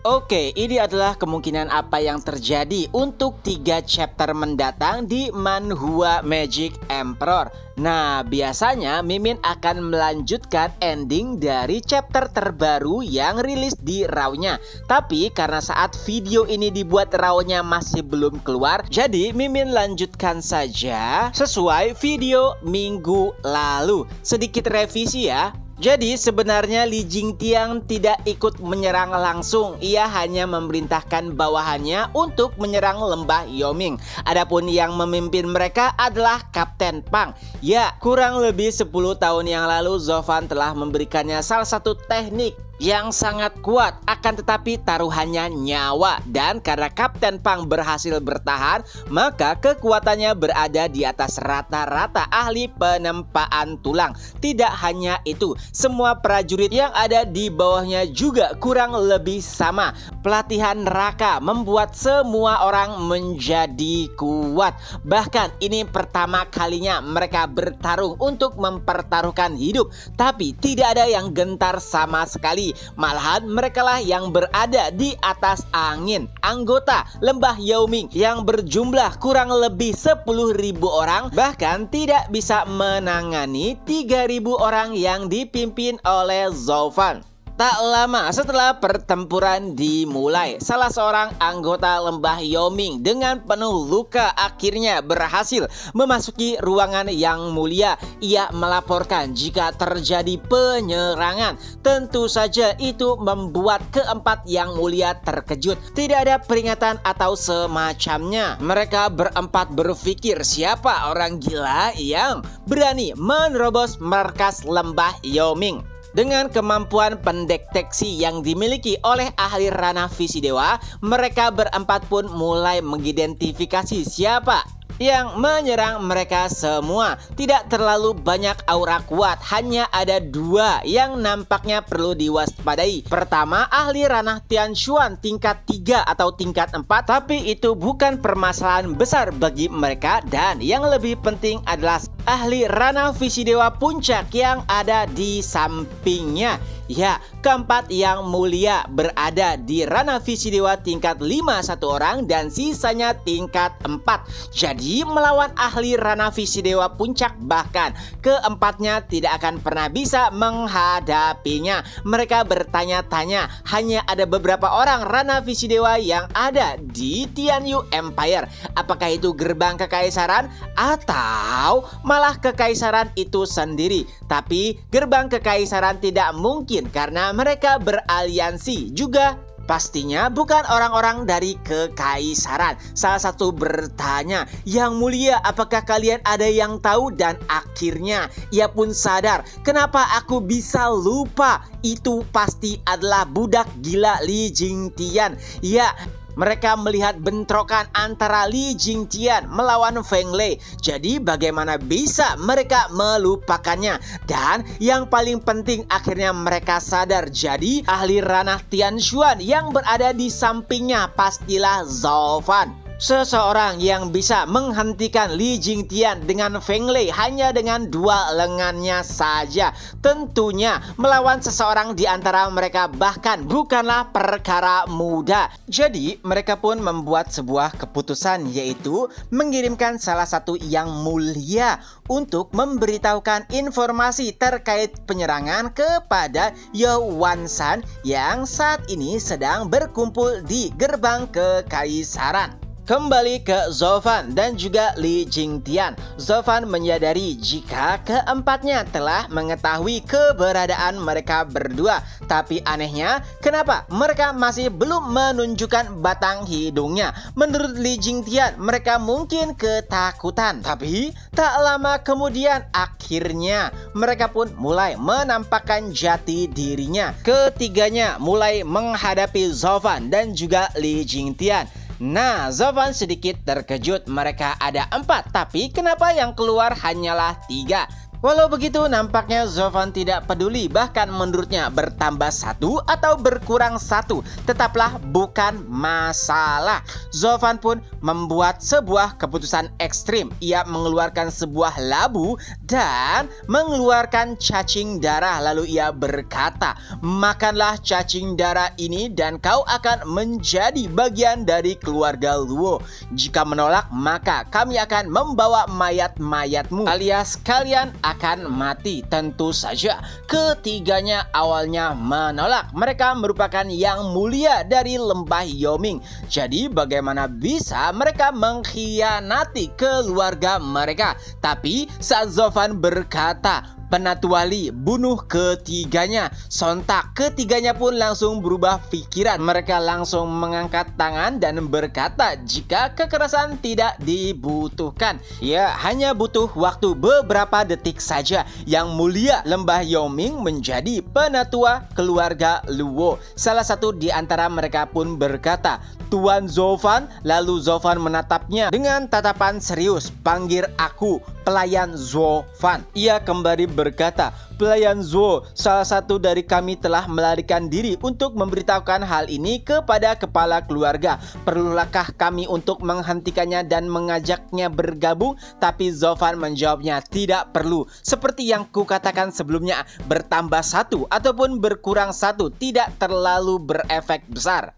Oke, ini adalah kemungkinan apa yang terjadi untuk 3 chapter mendatang di Manhwa Magic Emperor. Nah, biasanya Mimin akan melanjutkan ending dari chapter terbaru yang rilis di RAW-nya. Tapi karena saat video ini dibuat RAW-nya masih belum keluar, jadi Mimin lanjutkan saja sesuai video minggu lalu. Sedikit revisi ya. Jadi sebenarnya Li Jingtian tidak ikut menyerang langsung. Ia hanya memerintahkan bawahannya untuk menyerang lembah Yoming. Adapun yang memimpin mereka adalah Kapten Pang. Ya, kurang lebih 10 tahun yang lalu Zovan telah memberikannya salah satu teknik yang sangat kuat, akan tetapi taruhannya nyawa. Dan karena Kapten Pang berhasil bertahan, maka kekuatannya berada di atas rata-rata ahli penempaan tulang. Tidak hanya itu, semua prajurit yang ada di bawahnya juga kurang lebih sama. Pelatihan neraka membuat semua orang menjadi kuat. Bahkan ini pertama kalinya mereka bertarung untuk mempertaruhkan hidup, tapi tidak ada yang gentar sama sekali. Malahan merekalah yang berada di atas angin. Anggota lembah Yoming yang berjumlah kurang lebih 10.000 orang bahkan tidak bisa menangani 3.000 orang yang dipimpin oleh Zovan. Tak lama setelah pertempuran dimulai, salah seorang anggota lembah Yoming dengan penuh luka akhirnya berhasil memasuki ruangan yang mulia. Ia melaporkan jika terjadi penyerangan. Tentu saja itu membuat keempat yang mulia terkejut. Tidak ada peringatan atau semacamnya. Mereka berempat berpikir, siapa orang gila yang berani menerobos markas lembah Yoming? Dengan kemampuan pendeteksi yang dimiliki oleh ahli ranah visi dewa, mereka berempat pun mulai mengidentifikasi siapa yang menyerang mereka semua. Tidak terlalu banyak aura kuat, hanya ada 2 yang nampaknya perlu diwaspadai. Pertama, ahli ranah Tianshuan tingkat 3 atau tingkat 4, tapi itu bukan permasalahan besar bagi mereka. Dan yang lebih penting adalah ahli ranah visi dewa puncak yang ada di sampingnya. Ya, keempat yang mulia berada di ranah visi dewa tingkat 5 satu orang dan sisanya tingkat 4. Jadi melawan ahli ranah visi dewa puncak, bahkan keempatnya tidak akan pernah bisa menghadapinya. Mereka bertanya-tanya, hanya ada beberapa orang ranah visi dewa yang ada di Tianyu Empire. Apakah itu gerbang kekaisaran atau malah kekaisaran itu sendiri? Tapi gerbang kekaisaran tidak mungkin karena mereka beraliansi. Juga pastinya bukan orang-orang dari kekaisaran. Salah satu bertanya, "Yang mulia, apakah kalian ada yang tahu?" Dan akhirnya ia pun sadar, kenapa aku bisa lupa? Itu pasti adalah budak gila Li Jingtian. Ya, mereka melihat bentrokan antara Li Jingtian melawan Feng Lei. Jadi bagaimana bisa mereka melupakannya? Dan yang paling penting, akhirnya mereka sadar. Jadi ahli ranah Tianshuan yang berada di sampingnya pastilah Zovan. Seseorang yang bisa menghentikan Li Jingtian dengan Feng Lei hanya dengan 2 lengannya saja. Tentunya melawan seseorang di antara mereka bahkan bukanlah perkara mudah. Jadi mereka pun membuat sebuah keputusan, yaitu mengirimkan salah satu yang mulia untuk memberitahukan informasi terkait penyerangan kepada Yao Wanshan yang saat ini sedang berkumpul di gerbang kekaisaran. Kembali ke Zovan dan juga Li Jingtian. Zovan menyadari jika keempatnya telah mengetahui keberadaan mereka berdua. Tapi anehnya, kenapa mereka masih belum menunjukkan batang hidungnya? Menurut Li Jingtian, mereka mungkin ketakutan. Tapi tak lama kemudian akhirnya mereka pun mulai menampakkan jati dirinya. Ketiganya mulai menghadapi Zovan dan juga Li Jingtian. Nah, Zovan sedikit terkejut. Mereka ada 4, tapi kenapa yang keluar hanyalah 3? Walau begitu, nampaknya Zovan tidak peduli, bahkan menurutnya bertambah 1 atau berkurang 1 tetaplah bukan masalah. Zovan pun membuat sebuah keputusan ekstrim. Ia mengeluarkan sebuah labu dan mengeluarkan cacing darah. Lalu ia berkata, makanlah cacing darah ini dan kau akan menjadi bagian dari keluarga Luo. Jika menolak, maka kami akan membawa mayat-mayatmu alias kalian akan mati. Tentu saja ketiganya awalnya menolak. Mereka merupakan yang mulia dari lembah Yoming. Jadi bagaimana bisa mereka mengkhianati keluarga mereka? Tapi saat Zovan berkata, Penatuali, bunuh ketiganya. Sontak ketiganya pun langsung berubah pikiran. Mereka langsung mengangkat tangan dan berkata jika kekerasan tidak dibutuhkan. Ya, hanya butuh waktu beberapa detik saja. Yang mulia lembah Yoming menjadi penatua keluarga Luo. Salah satu di antara mereka pun berkata, Tuan Zovan. Lalu Zovan menatapnya dengan tatapan serius. Panggil aku pelayan Zovan. Ia kembali berkata, pelayan Zo, salah satu dari kami telah melarikan diri untuk memberitahukan hal ini kepada kepala keluarga. Perlulahkah kami untuk menghentikannya dan mengajaknya bergabung? Tapi Zovan menjawabnya, tidak perlu. Seperti yang kukatakan sebelumnya, bertambah 1 ataupun berkurang 1 tidak terlalu berefek besar.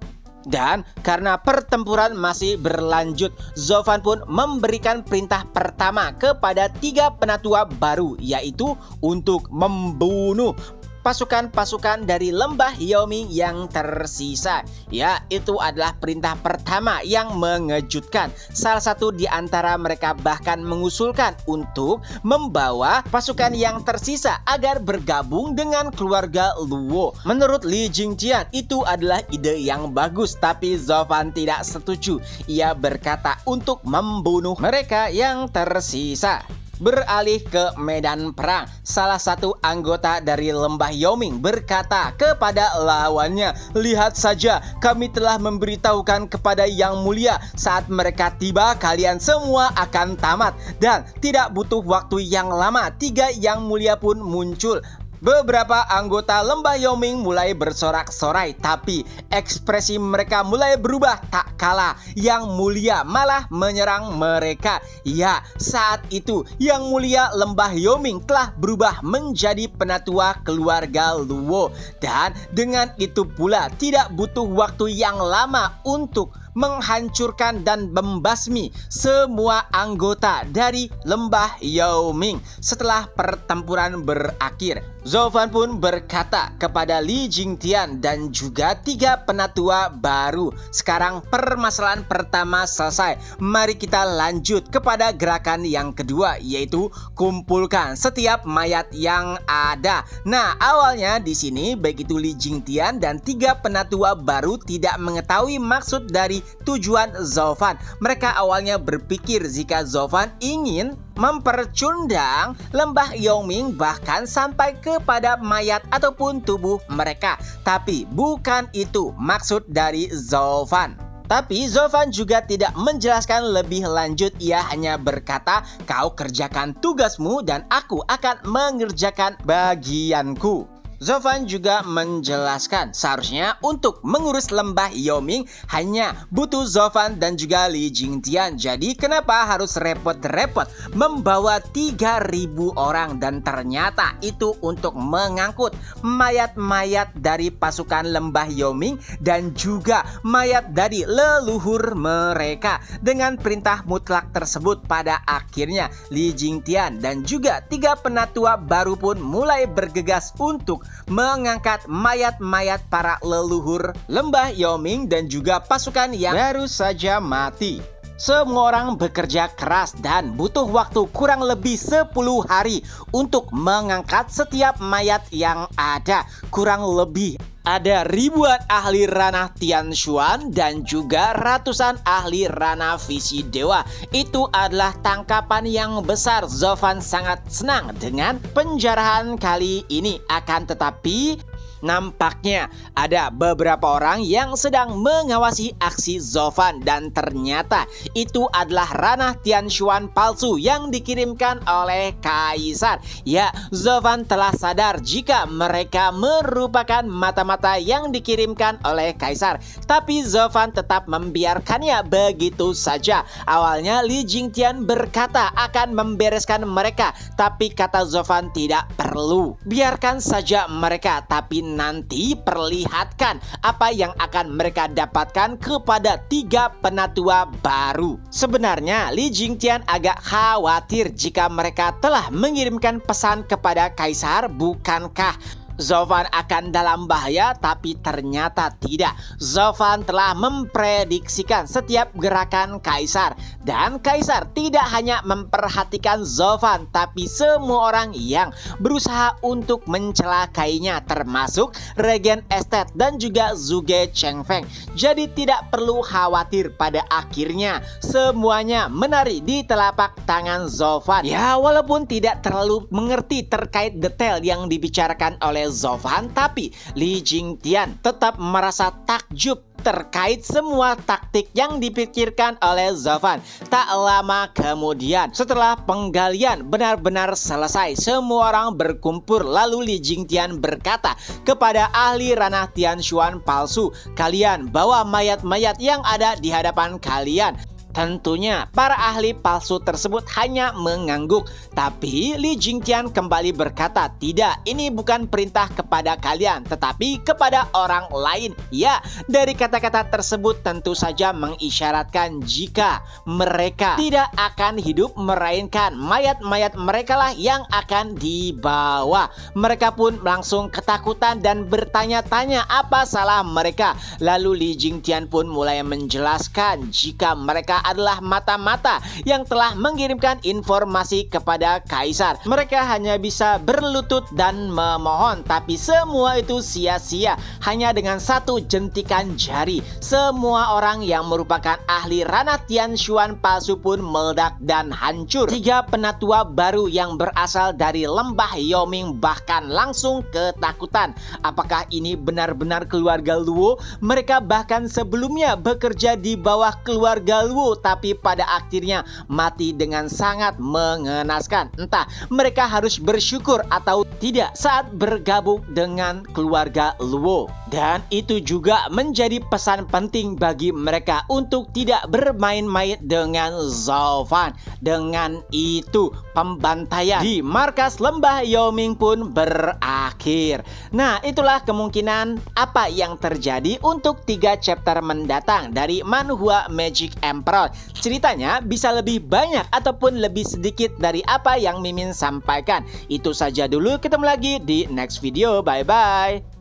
Dan karena pertempuran masih berlanjut, Zovan pun memberikan perintah pertama kepada 3 penatua baru, yaitu untuk membunuh pasukan-pasukan dari lembah Yoming yang tersisa. Ya, itu adalah perintah pertama yang mengejutkan. Salah satu di antara mereka bahkan mengusulkan untuk membawa pasukan yang tersisa agar bergabung dengan keluarga Luo. Menurut Li Jingtian, itu adalah ide yang bagus, tapi Zovan tidak setuju. Ia berkata untuk membunuh mereka yang tersisa. Beralih ke medan perang, salah satu anggota dari lembah Yoming berkata kepada lawannya, lihat saja, kami telah memberitahukan kepada Yang Mulia, saat mereka tiba kalian semua akan tamat. Dan tidak butuh waktu yang lama, 3 Yang Mulia pun muncul. Beberapa anggota lembah Yoming mulai bersorak-sorai, tapi ekspresi mereka mulai berubah tak kalah. Yang Mulia malah menyerang mereka. Ya, saat itu Yang Mulia lembah Yoming telah berubah menjadi penatua keluarga Luo. Dan dengan itu pula tidak butuh waktu yang lama untuk menghancurkan dan membasmi semua anggota dari lembah Yoming. Setelah pertempuran berakhir, Zovan pun berkata kepada Li Jingtian dan juga 3 penatua baru, sekarang permasalahan pertama selesai. Mari kita lanjut kepada gerakan yang kedua, yaitu kumpulkan setiap mayat yang ada. Nah, awalnya di sini baik itu Li Jingtian dan 3 penatua baru tidak mengetahui maksud dari tujuan Zovan. Mereka awalnya berpikir jika Zovan ingin mempercundang lembah Yoming bahkan sampai kepada mayat ataupun tubuh mereka. Tapi bukan itu maksud dari Zovan. Tapi Zovan juga tidak menjelaskan lebih lanjut. Ia hanya berkata, kau kerjakan tugasmu dan aku akan mengerjakan bagianku. Zovan juga menjelaskan seharusnya untuk mengurus lembah Yoming hanya butuh Zovan dan juga Li Jingtian. Jadi kenapa harus repot-repot membawa 3.000 orang, dan ternyata itu untuk mengangkut mayat-mayat dari pasukan lembah Yoming dan juga mayat dari leluhur mereka. Dengan perintah mutlak tersebut, pada akhirnya Li Jingtian dan juga 3 penatua baru pun mulai bergegas untuk mengangkat mayat-mayat para leluhur lembah Yoming dan juga pasukan yang baru saja mati. Semua orang bekerja keras dan butuh waktu kurang lebih 10 hari untuk mengangkat setiap mayat yang ada. Kurang lebih ada ribuan ahli ranah Tianshuan dan juga ratusan ahli ranah visi dewa. Itu adalah tangkapan yang besar. Zovan sangat senang dengan penjarahan kali ini. Akan tetapi Nampaknya ada beberapa orang yang sedang mengawasi aksi Zovan dan ternyata itu adalah ranah Tianshuan palsu yang dikirimkan oleh Kaisar. Ya, Zovan telah sadar jika mereka merupakan mata-mata yang dikirimkan oleh Kaisar. Tapi Zovan tetap membiarkannya begitu saja. Awalnya Li Jingtian berkata akan membereskan mereka, tapi kata Zovan tidak perlu. Biarkan saja mereka, tapi nanti perlihatkan apa yang akan mereka dapatkan kepada 3 penatua baru. Sebenarnya Li Jingtian agak khawatir jika mereka telah mengirimkan pesan kepada Kaisar, bukankah Zovan akan dalam bahaya? Tapi ternyata tidak. Zovan telah memprediksikan setiap gerakan Kaisar. Dan Kaisar tidak hanya memperhatikan Zovan, tapi semua orang yang berusaha untuk mencelakainya, termasuk Regen Estate dan juga Zhuge Chengfeng. Jadi tidak perlu khawatir, pada akhirnya semuanya menari di telapak tangan Zovan. Ya, walaupun tidak terlalu mengerti terkait detail yang dibicarakan oleh Zovan, tapi Li Jingtian tetap merasa takjub terkait semua taktik yang dipikirkan oleh Zovan. Tak lama kemudian, setelah penggalian benar-benar selesai, semua orang berkumpul. Lalu Li Jingtian berkata kepada ahli ranah Tianshuan palsu, "Kalian bawa mayat-mayat yang ada di hadapan kalian." Tentunya para ahli palsu tersebut hanya mengangguk. Tapi Li Jingtian kembali berkata, "Tidak, ini bukan perintah kepada kalian, tetapi kepada orang lain." Ya, dari kata-kata tersebut tentu saja mengisyaratkan jika mereka tidak akan hidup, melainkan mayat-mayat mereka lah yang akan dibawa. Mereka pun langsung ketakutan dan bertanya-tanya apa salah mereka. Lalu Li Jingtian pun mulai menjelaskan jika mereka adalah mata-mata yang telah mengirimkan informasi kepada Kaisar. Mereka hanya bisa berlutut dan memohon, tapi semua itu sia-sia. Hanya dengan satu jentikan jari, semua orang yang merupakan ahli ranah Tianshuan palsu pun meledak dan hancur. 3 penatua baru yang berasal dari lembah Yoming bahkan langsung ketakutan. Apakah ini benar-benar keluarga Luo? Mereka bahkan sebelumnya bekerja di bawah keluarga Luo, tapi pada akhirnya mati dengan sangat mengenaskan. Entah mereka harus bersyukur atau tidak saat bergabung dengan keluarga Luo. Dan itu juga menjadi pesan penting bagi mereka untuk tidak bermain-main dengan Zovan. Dengan itu pembantaian di markas lembah Yoming pun berakhir. Nah, itulah kemungkinan apa yang terjadi untuk 3 chapter mendatang dari Manhua Magic Emperor. Ceritanya bisa lebih banyak ataupun lebih sedikit dari apa yang Mimin sampaikan. Itu saja dulu, ketemu lagi di next video. Bye bye.